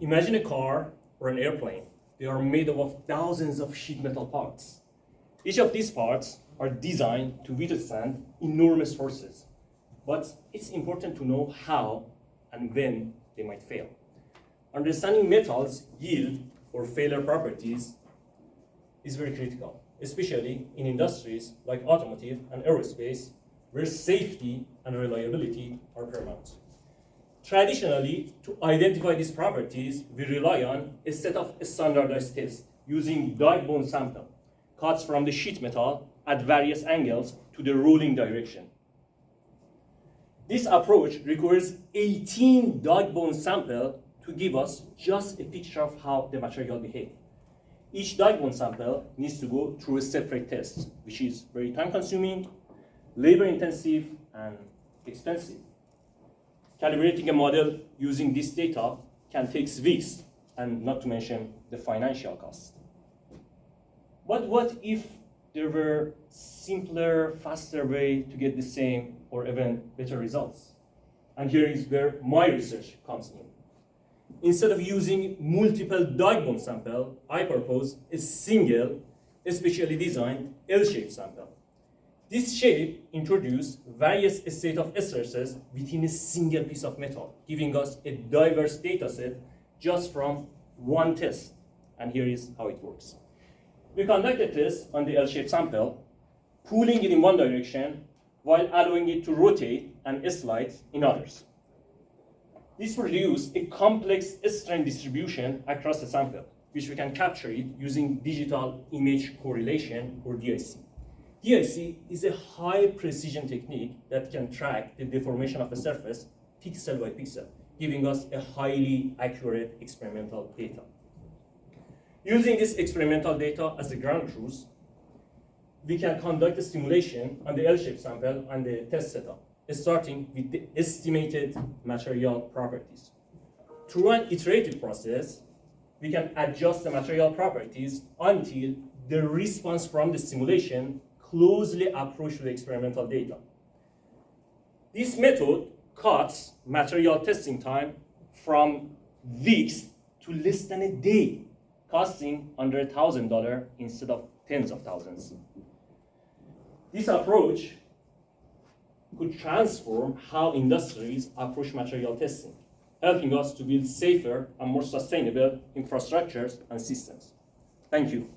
Imagine a car or an airplane. They are made up of thousands of sheet metal parts. Each of these parts are designed to withstand enormous forces. But it's important to know how and when they might fail. Understanding metals' yield or failure properties is very critical, especially in industries like automotive and aerospace, where safety and reliability are paramount. Traditionally, to identify these properties, we rely on a set of standardized tests using die-bond sample, cuts from the sheet metal at various angles to the rolling direction. This approach requires 18 die-bond samples to give us just a picture of how the material behaves. Each die-bond sample needs to go through a separate test, which is very time-consuming, labor-intensive, and expensive. Calibrating a model using this data can take weeks, and not to mention the financial cost. But what if there were simpler, faster way to get the same or even better results? And here is where my research comes in. Instead of using multiple die-bond samples, I propose a single, specially designed L-shaped sample. This shape introduces various state of stresses within a single piece of metal, giving us a diverse data set just from one test. And here is how it works. We conduct a test on the L-shaped sample, pulling it in one direction while allowing it to rotate and slide in others. This produces a complex strain distribution across the sample, which we can capture it using digital image correlation, or DIC. DIC is a high precision technique that can track the deformation of a surface pixel by pixel, giving us a highly accurate experimental data. Using this experimental data as the ground truth, we can conduct a simulation on the L-shaped sample and the test setup, starting with the estimated material properties. Through an iterative process, we can adjust the material properties until the response from the simulation closely approaches the experimental data. This method cuts material testing time from weeks to less than a day, costing under $1,000 instead of tens of thousands. This approach could transform how industries approach material testing, helping us to build safer and more sustainable infrastructures and systems. Thank you.